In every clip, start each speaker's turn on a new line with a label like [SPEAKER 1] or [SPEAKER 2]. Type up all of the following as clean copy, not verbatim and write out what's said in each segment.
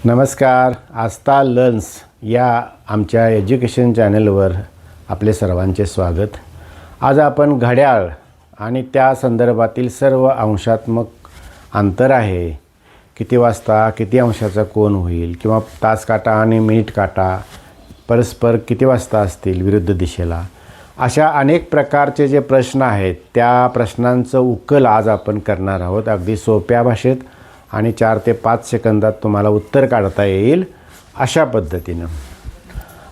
[SPEAKER 1] नमस्कार. आस्था लर्न्स या आमच्या एज्युकेशन चॅनलवर आपले सर्वांचे स्वागत. आज आपण घड्याळ आणि त्या संदर्भातील सर्व अंशात्मक अंतर आहे, किती वाजता किती अंशाचा कोन होईल, किंवा तास काटा आणि मिनिट काटा परस्पर किती वाजता असतील विरुद्ध दिशेला, अशा अनेक प्रकारचे जे प्रश्न आहेत त्या प्रश्नांचं उकल आज आपण करणार आहोत. अगदी सोप्या भाषेत आणि 4 ते 5 सेकंदात तुम्हाला उत्तर काढता येईल अशा पद्धतीनं.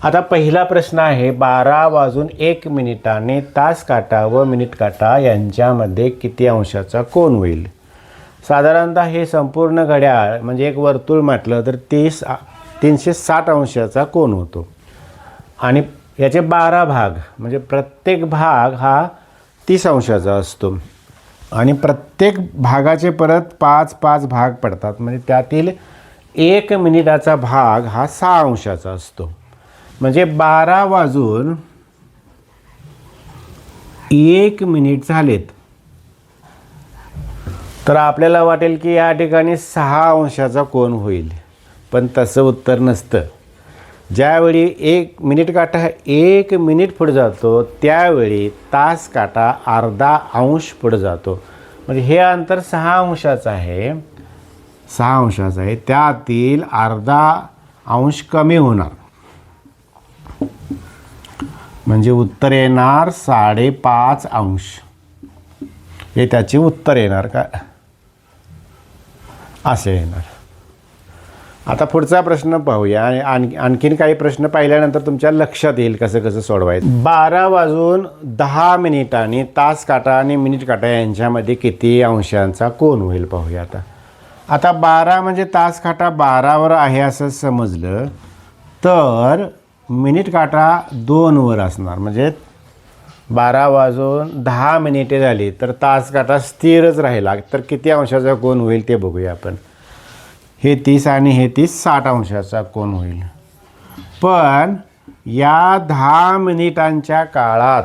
[SPEAKER 1] आता पहिला प्रश्न आहे, 12:01 तास काटा व मिनिट काटा यांच्यामध्ये किती अंशाचा कोन होईल. साधारणतः हे संपूर्ण घड्याळ म्हणजे एक वर्तुळ म्हटलं तर 360 अंशाचा कोन होतो आणि याचे 12 भाग म्हणजे प्रत्येक भाग हा 30 अंशाचा असतो आणि प्रत्येक भागाचे परत 5-5 भाग पडतात. म्हणजे त्यातील 1 मिनिटाचा भाग हा 6 अंशाचा असतो. म्हणजे 12 वाजून 1 मिनिट झालेत तर आपल्याला वाटेल की या ठिकाणी 6 अंशाचा कोन होईल, पण तसं उत्तर नसतं. ज्यावेळी 1 मिनिट काटा 1 मिनिट पुढे जातो त्यावेळी तास काटा अर्धा अंश पुढे जातो. म्हणजे हे अंतर 6 अंशाचं आहे, 6 अंशाचं आहे, त्यातील अर्धा अंश कमी होणार. म्हणजे उत्तर येणार 5.5 अंश. हे त्याचे उत्तर येणार का, असे येणार. आता पुढचा प्रश्न पाहूया आणि आणखीन काही प्रश्न पाहिल्यानंतर तुमच्या लक्षात येईल कसं कसं सोडवायचं. 12:10 तास काटा आणि मिनिट काटा यांच्यामध्ये किती अंशांचा कोन होईल पाहूया. आता 12 म्हणजे तास काटा 12वर आहे असं समजलं तर मिनिट काटा 2वर असणार. म्हणजे 12:10 झाली तर तास काटा स्थिरच राहिला तर किती अंशाचा कोन होईल ते बघूया आपण. हे 30 आणि हे 30 60 अंशाचा कोन होईल. पण या 10 मिनिटांच्या काळात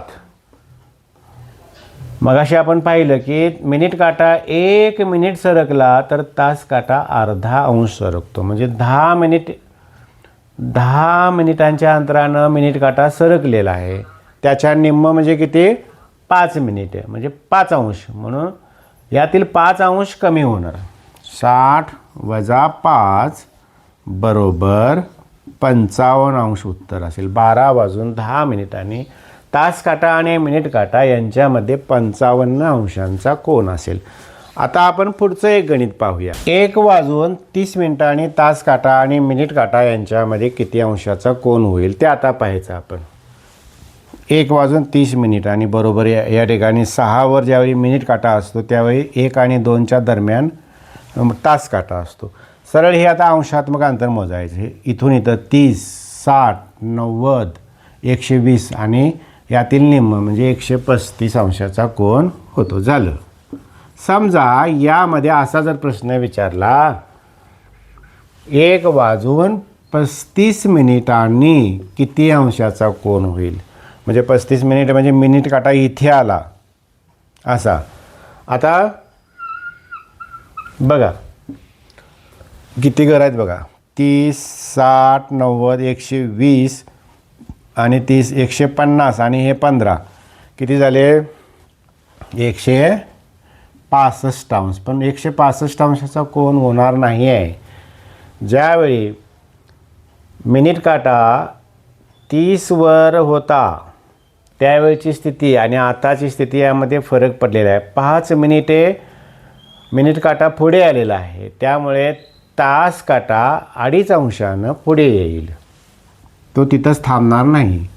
[SPEAKER 1] मगाशी आपण पाहिलं की मिनिट काटा 1 मिनिट सरकला तर तास काटा अर्धा अंश सरकतो. म्हणजे 10 मिनिटांच्या अंतरानं मिनिट काटा सरकलेला आहे. त्याच्या निम्म म्हणजे किती, 5 मिनिटे म्हणजे 5 अंश. म्हणून यातील 5 अंश कमी होणार. 60 वजा 5 बरोबर 55 अंश उत्तर असेल. 12:10 तास काटा आणि मिनिट काटा यांच्यामध्ये 55 अंशांचा कोन असेल. आता आपण पुढचं एक गणित पाहूया. 1:30 तास काटा आणि मिनिट काटा यांच्यामध्ये किती अंशाचा कोन होईल ते आता पाहायचं आपण. 1:30 बरोबर या ठिकाणी 6वर ज्यावेळी मिनिट काटा असतो त्यावेळी 1 आणि 2च्या दरम्यान तास काटा असतो. सरळ हे आता अंशात्मक अंतर मोजायचं. हे इथून इथं 30, 60, 90, 120 आणि यातील निम्म म्हणजे 135 अंशाचा कोन होतो. झालं. समजा यामध्ये असा जर प्रश्न विचारला, 1:35 किती अंशाचा कोन होईल. म्हणजे 35 मिनिट म्हणजे मिनिट काटा इथे आला असा. आता बघा किती घर आहेत बघा, 30, 60, 90, 120 आणि 30, 150 आणि हे 15 किती झाले, 165 अंश. पण 165 अंशाचा कोन होणार नाही आहे. ज्यावेळी मिनिट काटा 30वर होता त्यावेळची स्थिती आणि आताची स्थिती यामध्ये फरक पडलेला आहे. 5 मिनिट काटा पुढे आलेला आहे, त्यामुळे तास काटा 2.5 अंशानं पुढे येईल. तो तिथंच थांबणार नाही,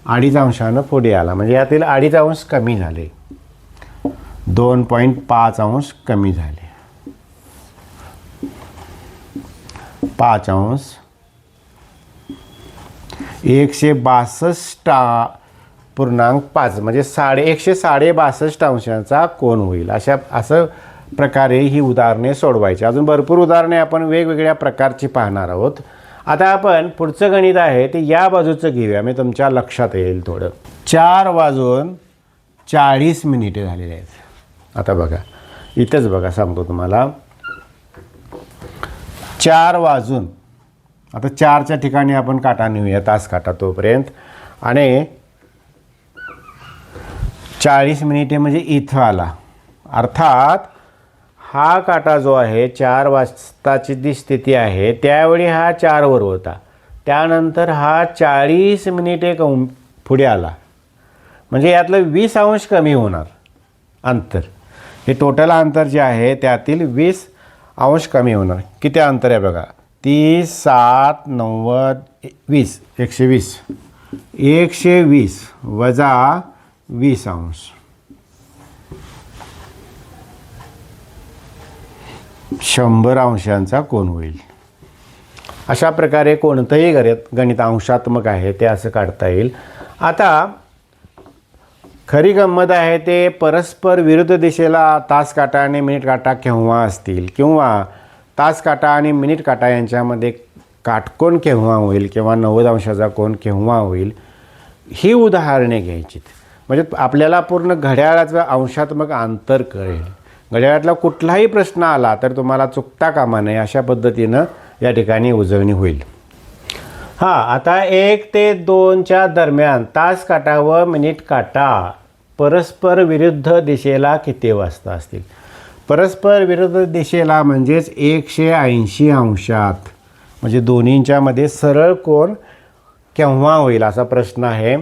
[SPEAKER 1] 2.5 अंशानं पुढे आला. म्हणजे यातील 2.5 अंश कमी झाले, 2.5 अंश कमी झाले. 5 अंश 162.5 म्हणजे 162 अंशांचा कोन होईल. असं प्रकारे ही उदाहरणे सोडवायची. अजून भरपूर उदाहरणे आपण वेगवेगळ्या प्रकारची पाहणार आहोत. आता आपण पुढचं गणित आहे ते या बाजूचं घेऊया, मी तुमच्या लक्षात येईल थोडं. 4:40 झालेले आहेत. आता बघा इथंच बघा, सांगतो तुम्हाला. 4 वाजून आता 4च्या ठिकाणी आपण काटा नेऊया, तास काटा तोपर्यंत. आणि 40 मिनिटे म्हणजे इथं आला. अर्थात हा काटा जो आहे 4 वाजताची जी स्थिती आहे त्यावेळी हा 4वर होता. त्यानंतर हा 40 मिनिटे पुढे आला, म्हणजे यातलं 20 अंश कमी होणार अंतर. हे टोटल अंतर जे आहे त्यातील 20 अंश कमी होणार. किती अंतर आहे बघा, 30, 7, 90, 20, 120. 120 वजा 20 अंश, 100 अंशांचा कोन होईल. अशा प्रकारे कोणतंही गणित अंशात्मक आहे ते असं काढता येईल. आता खरी गंमत आहे ते परस्पर विरुद्ध दिशेला तास काटा आणि मिनिट काटा केव्हा असतील, किंवा तास काटा आणि मिनिट काटा यांच्यामध्ये काटकोन केव्हा होईल किंवा 90 अंशाचा कोन केव्हा होईल, ही उदाहरणे घ्यायची. म्हणजे आपल्याला पूर्ण घड्याळाचं अंशात्मक अंतर कळेल. घड्याळातला कुठलाही प्रश्न आला तर तुम्हाला चुकता कामा नये अशा पद्धतीनं या ठिकाणी उजळणी होईल. आता 1 ते 2च्या दरम्यान तास काटा व मिनिट काटा परस्पर विरुद्ध दिशेला किती वाजता असतील. परस्पर विरुद्ध दिशेला म्हणजेच 180 अंशात, म्हणजे दोन्हींच्या मध्ये सरळ कोन केव्हा होईल असा प्रश्न आहे.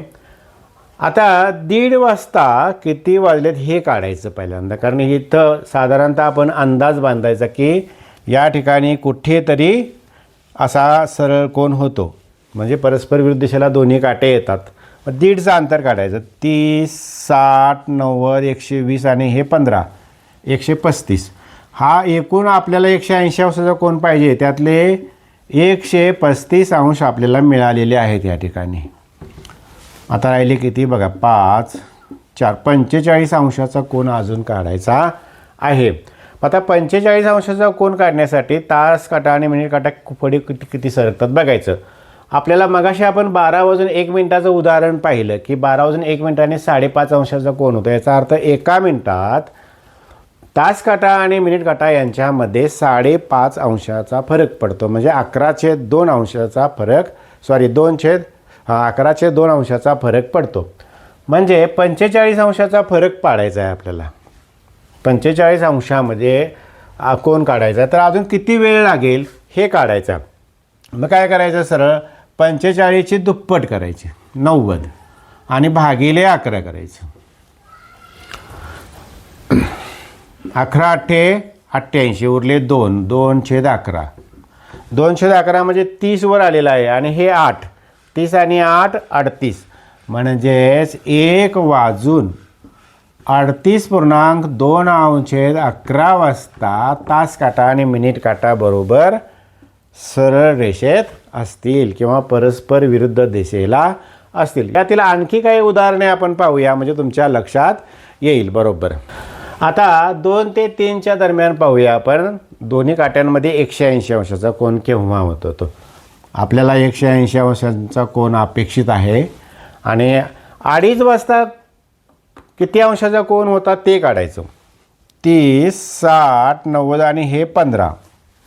[SPEAKER 1] आता 1:30 वाजता किती वाजलेत हे काढायचं पहिल्यांदा, कारण इथं साधारणतः आपण अंदाज बांधायचा की या ठिकाणी कुठेतरी असा सरळ कोन होतो, म्हणजे परस्पर विरुद्ध दिशेला दोन्ही काटे येतात. मग 1:30चं अंतर काढायचं. 30, 60, 90, 120 आणि हे 15, 135. हा एकूण आपल्याला 180 अंशाचा कोन पाहिजे, त्यातले 135 अंश आपल्याला मिळालेले आहेत या ठिकाणी. आता राहिले किती बघा, 5, 4, 45 अंशाचा कोन अजून काढायचा आहे. आता 45 अंशाचा कोन काढण्यासाठी तास काटा आणि मिनिट काटा पुढे किती सरकतात बघायचं. आपल्याला मगाशी आपण 12 वाजून 1 मिनिटाचं उदाहरण पाहिलं की 12 वाजून 1 मिनिटाने 5.5 अंशाचा कोन होतो. याचा अर्थ 1 मिनिटात तास काटा आणि मिनिट काटा यांच्यामध्ये 5.5 अंशाचा फरक पडतो, म्हणजे 11/2 अंशाचा फरक, 11/2 अंशाचा फरक पडतो. म्हणजे 45 अंशाचा फरक पाडायचा आहे आपल्याला. 45 अंशामध्ये कोन काढायचा आहे, तर अजून किती वेळ लागेल हे काढायचं. मग काय करायचं, सरळ 45ची दुप्पट करायची 90 आणि भागिले 11 करायचं. 11×8 = 88, उरले 2, 2/11. 2/11 म्हणजे 30 वर आलेला आहे आणि हे 8, 30 आणि 8 38, म्हणजेच 1 वाजून 38.2 वाजता तास काटा आणि मिनिट काटा बरोबर सरळ रेषेत असतील किंवा परस्पर विरुद्ध दिशेला असतील. यातील आणखी काही उदाहरणे आपण पाहूया, म्हणजे तुमच्या लक्षात येईल बरोबर. आता 2 ते 3च्या दरम्यान पाहूया आपण. दोन्ही काट्यांमध्ये 180 अंशाचा कोन केव्हा होतो. तो आपल्याला 180 अंशाचा कोन अपेक्षित आहे आणि 2:30 वाजता किती अंशाचा कोन होता ते काढायचं. 30, 60, 90 आणि हे 15,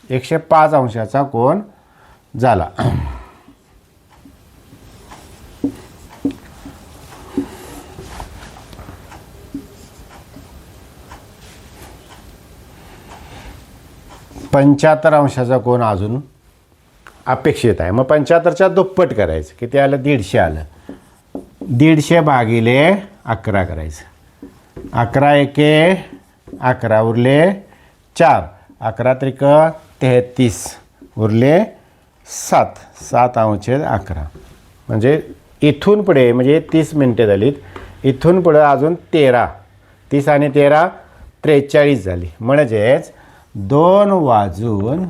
[SPEAKER 1] 105 अंशाचा कोन झाला. पंच्याहत्तर अंशाचा कोन अजून अपेक्षित आहे. मग 75च्या दुप्पट करायचं. किती आलं, 150 आलं. 150 भागिले 11 करायचं. 11×1 = 11, उरले 4, 11×3 = 33, उरले 7, 7/11. म्हणजे इथून पुढे, म्हणजे 30 मिनिटे झालीत, इथून पुढे अजून 13, 30 आणि 13 43 झाली. म्हणजेच 2 वाजून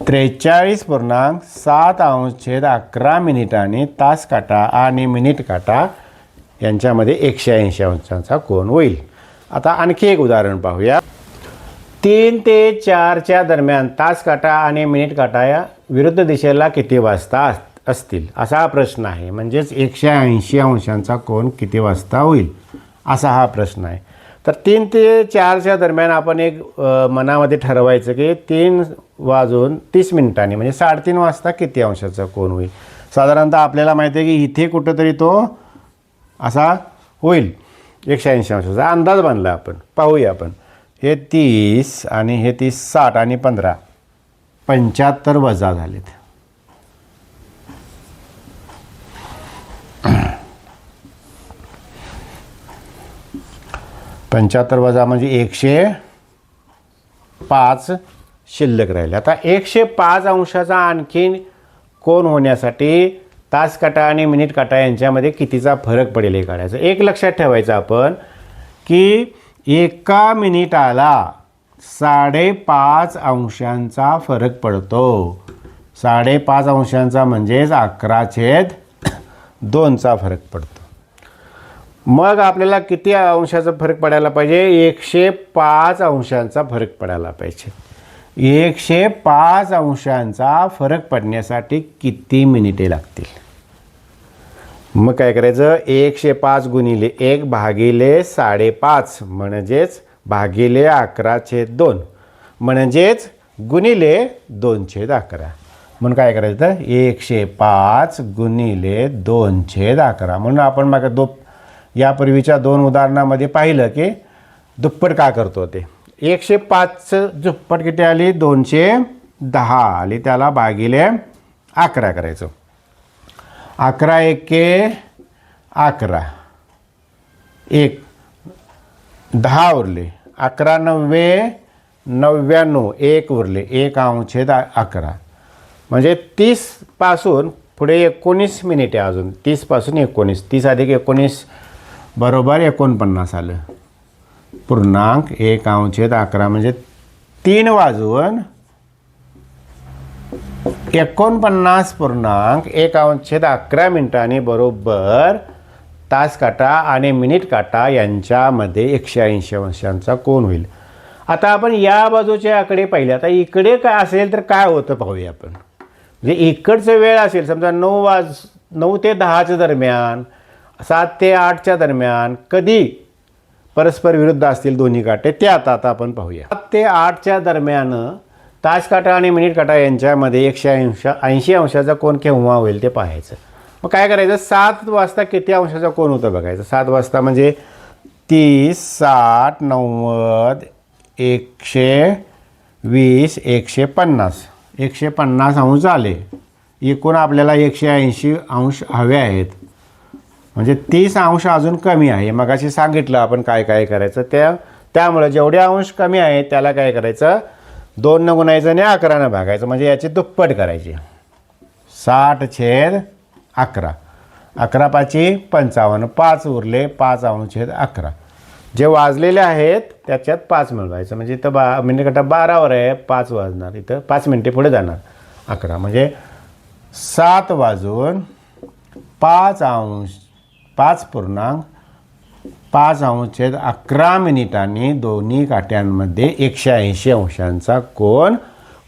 [SPEAKER 1] 43.7 मिनिटांनी तास काटा आणि मिनिट काटा यांच्यामध्ये 180 अंशाचा कोन होईल. आता आणखी एक उदाहरण पाहूया. 3 ते 4च्या दरम्यान तास काटा आणि मिनिट काटा या विरुद्ध दिशेला किती वाजता असतील असा हा प्रश्न आहे. म्हणजेच 180 अंशांचा कोन किती वाजता होईल असा हा प्रश्न आहे. तर 3 ते 4च्या दरम्यान आपण एक मनामध्ये ठरवायचं की 3 वाजून 30 मिनिटांनी म्हणजे 3:30 वाजता किती अंशाचा कोन होईल. साधारणतः आपल्याला माहिती आहे की इथे कुठंतरी तो असा होईल 180 अंशाचा अंदाज बांधला आपण. पाहूया आपण. हे 30 आणि हे 30 60 आणि 15 75 वजा झालेत. पंच्याहत्तर वजा म्हणजे 105 शिल्लक राहिले. आता 105 अंशाचा आणखीन कोन होण्यासाठी तास काटा आणि मिनिट काटा यांच्यामध्ये कितीचा फरक पडेल हे काढायचं. एक लक्षात ठेवायचं आपण की एका मिनिटाला 5.5 अंशांचा फरक पडतो. 5.5 अंशांचा म्हणजेच 11/2चा फरक पडतो. मग आपल्याला किती अंशाचा फरक पडायला पाहिजे. 105 अंशांचा फरक पडायला पाहिजे. 105 अंशांचा फरक पडण्यासाठी किती मिनिटे लागतील. मग काय करायचं. 105 गुणिले 1 भागिले 5.5 म्हणजेच भागिले 11/2 म्हणजेच गुणिले 2/11 म्हणून काय करायचं. 105 गुणिले 2/11 म्हणून आपण मग यापूर्वीच्या 2 उदाहरणामध्ये पाहिलं की दुप्पट का करतो ते. 105चं दुप्पट किती आली 210 आली. त्याला भागिले 11 करायचं. 11 एके 11 1 10 उरले. 11 9 99 1 उरले 1/11 म्हणजे 30 पासून पुढे 19 मिनिटे अजून 30 पासून 19 30 अधिक 19 बरोबर 49 आलं. पूर्णांक 1/11 म्हणजे 3 वाजून 49.1/11 मिनिटांनी बरोबर तास काटा आणि मिनिट काटा यांच्यामध्ये 180 अंशांचा कोन होईल. आता आपण या बाजूचे आकडे पाहिले. आता इकडे काय असेल तर काय होतं पाहूया आपण. म्हणजे इकडचं वेळ असेल समजा 9 ते 10च्या दरम्यान 7 ते 8च्या दरम्यान कधी परस्पर विरुद्ध असतील दोन्ही काटे ते आता आपण पाहूया. 7 ते 8च्या दरम्यान तास काटा आणि मिनिट काटा यांच्यामध्ये 180 अंशाचा कोन केव्हा होईल ते पाहायचं. मग काय करायचं. 7 वाजता किती अंशाचा कोन होतं बघायचं. 7 वाजता म्हणजे 30 60 90 120 150 150 अंश आले. एकूण आपल्याला 180 अंश हवे आहेत म्हणजे 30 अंश अजून कमी आहे. मगाशी सांगितलं आपण काय काय करायचं. त्यामुळे जेवढे अंश कमी आहेत त्याला काय करायचं 2 न गुणायचं आणि 11 न भागायचं म्हणजे याची दुप्पट करायची. 60/11 11 5 55 5 उरले 5/11 जे वाजलेले आहेत त्याच्यात 5 मिळवायचं म्हणजे इथं मिनिट काटा 12वर आहे 5 वाजणार. इथं 5 मिनिटे पुढे जाणार 11 म्हणजे 7 वाजून 5.5/11 मिनिटांनी दोन्ही काट्यांमध्ये 180 अंशांचा कोन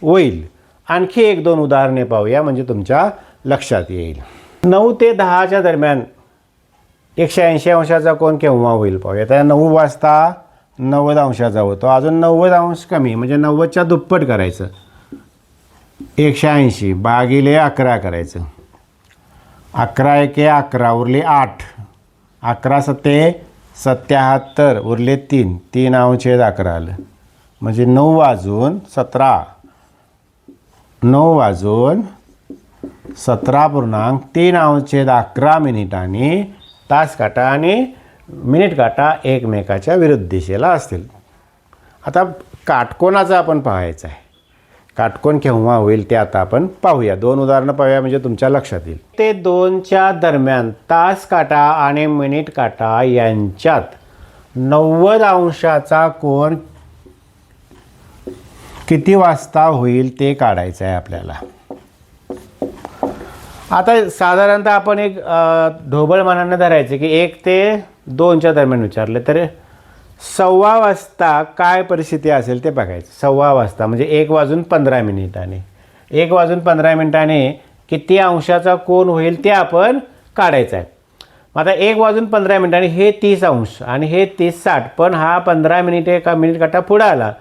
[SPEAKER 1] होईल. आणखी 1-2 उदाहरणे पाहूया म्हणजे तुमच्या लक्षात येईल. 9 ते 10च्या दरम्यान 180 अंशाचा कोन केव्हा होईल पाहूया. त्या 9 वाजता 90 अंशाचा होतो. अजून 90 अंश कमी म्हणजे 90च्या दुप्पट करायचं. 180 भागिले 11 करायचं. 11 एके 11 उरले 8 11 7 77 उरले 3 3/11 आलं म्हणजे 9 वाजून 17.3/11 मिनिटांनी तास काटा आणि मिनिट काटा एकमेकाच्या विरुद्ध दिशेला असतील. आता काटकोनाचं आपण पाहायचं आहे. काटकोन केव्हा होईल ते आता आपण पाहूया. 2 उदाहरणं पाहूया म्हणजे तुमच्या लक्षात येईल. ते 2च्या दरम्यान तास काटा आणि मिनिट काटा यांच्यात 90 अंशाचा कोन किती वाजता होईल ते काढायचं आहे आपल्याला. आता साधारणतः आपण एक ढोबळ मानानं धरायचं की 1 ते 2च्या दरम्यान विचारलं तर 1:15 वाजता काय परिस्थिती असेल ते बघायचं. 1:15 वाजता म्हणजे 1:15 मिनिटाने 1:15 मिनिटाने किती अंशाचा कोन होईल ते आपण काढायचं आहे. आता 1:15 आणि हे 30 अंश आणि हे 30-60, पण हा 15 मिनिटे का मिनिट काटा पुढं आला,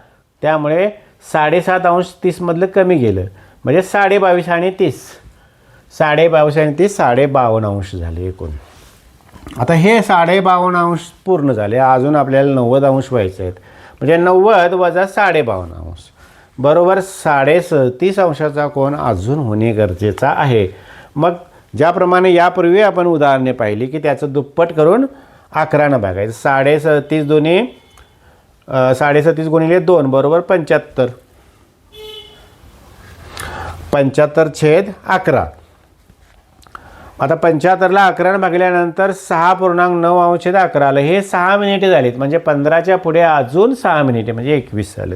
[SPEAKER 1] त्यामुळे 7.5 अंश 30मधलं कमी गेलं, म्हणजे 22.5 आणि 30, 22.5 आणि 30 52 अंश झाले एकूण. आता हे 52.5 अंश पूर्ण झाले, अजून आपल्याला 90 अंश व्हायचे आहेत, म्हणजे 90 वजा 52.5 अंश बरोबर 37.5 अंशाचा कोन अजून होणे गरजेचं आहे. मग ज्याप्रमाणे यापूर्वी आपण उदाहरणे पाहिली की त्याचं दुप्पट करून 11 भागायचं. 37.5 दोन्ही 37 गुणिले 2 बरोबर 75, 75/11. आता 75ला 11 भागल्यानंतर 6.9 अंश/11 आलं, हे 6 मिनिटे झालीत, म्हणजे 15च्या पुढे अजून 6 मिनिटे म्हणजे 21 झालं,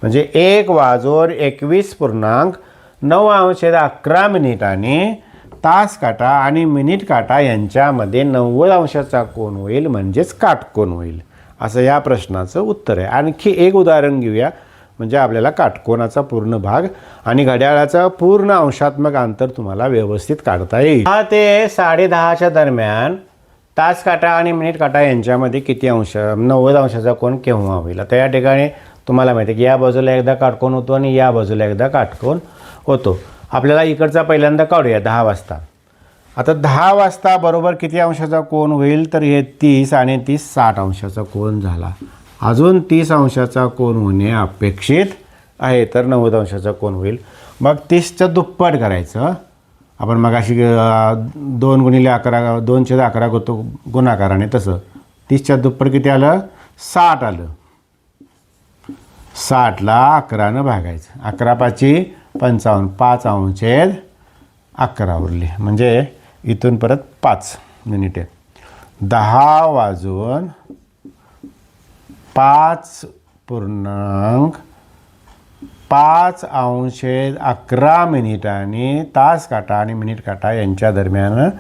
[SPEAKER 1] म्हणजे 1:21.9 अंश/11 मिनिटाने तास काटा आणि मिनिट काटा यांच्यामध्ये 90 अंशाचा कोन होईल, म्हणजेच काटकोन होईल, असं या प्रश्नाचं उत्तर आहे. आणखी एक उदाहरण घेऊया, म्हणजे आपल्याला काटकोनाचा पूर्ण भाग आणि घड्याळाचा पूर्ण अंशात्मक अंतर तुम्हाला व्यवस्थित काढता येईल. 10 ते 10:30च्या दरम्यान तास काटा आणि मिनिट काटा यांच्यामध्ये किती अंश 90 अंशाचा कोन केव्हा होईल. आता या ठिकाणी तुम्हाला माहिती आहे की या बाजूला एकदा काटकोन होतो आणि या बाजूला एकदा काटकोन होतो. आपल्याला इकडचा पहिल्यांदा काढूया 10 वाजता. आता 10 वाजता बरोबर किती अंशाचा कोन होईल, तर हे 30 आणि 30 60 अंशाचा कोन झाला. अजून 30 अंशाचा कोन होणे अपेक्षित आहे, तर 90 अंशाचा कोन होईल. मग 30चं दुप्पट करायचं. आपण मग अशी 2 गुणिले 11 2/11 होतो गुणाकाराने, तसं 30च्या दुप्पट किती आलं 60 आलं. 60ला 11ने भागायचं, 11×5 = 55, 5 अंश/11 उरले, म्हणजे इथून परत 5 मिनिटे. 10 वाजून 5.5 अंश/11 मिनिटांनी तास काटा आणि मिनिट काटा यांच्या दरम्यान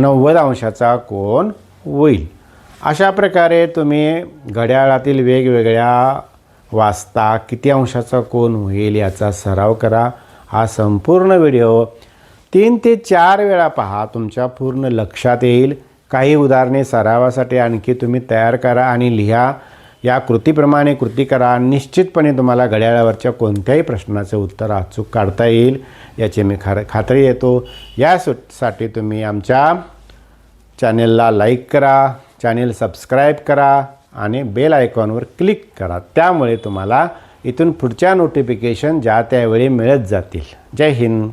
[SPEAKER 1] 90 अंशाचा कोन होईल. अशा प्रकारे तुम्ही घड्याळातील वेगवेगळ्या वाजता किती अंशाचा कोन होईल याचा सराव करा. हा संपूर्ण व्हिडिओ 3 ते 4 वेळा पहा, तुमच्या पूर्ण लक्षात येईल. काही उदाहरणे सरावासाठी आणखी तुम्ही तयार करा आणि लिहा. या कृतीप्रमाणे कृती करा, निश्चितपणे तुम्हाला घड्याळावरच्या कोणत्याही प्रश्नाचे उत्तर अचूक काढता येईल याची मी खात्री देतो. यासाठी तुम्ही आमच्या चॅनेलला लाईक करा, चॅनेल सबस्क्राईब करा आणि बेल आयकॉनवर क्लिक करा. त्यामुळे तुम्हाला इथून पुढच्या नोटिफिकेशन ज्या त्यावेळी मिळत जातील. जय हिंद.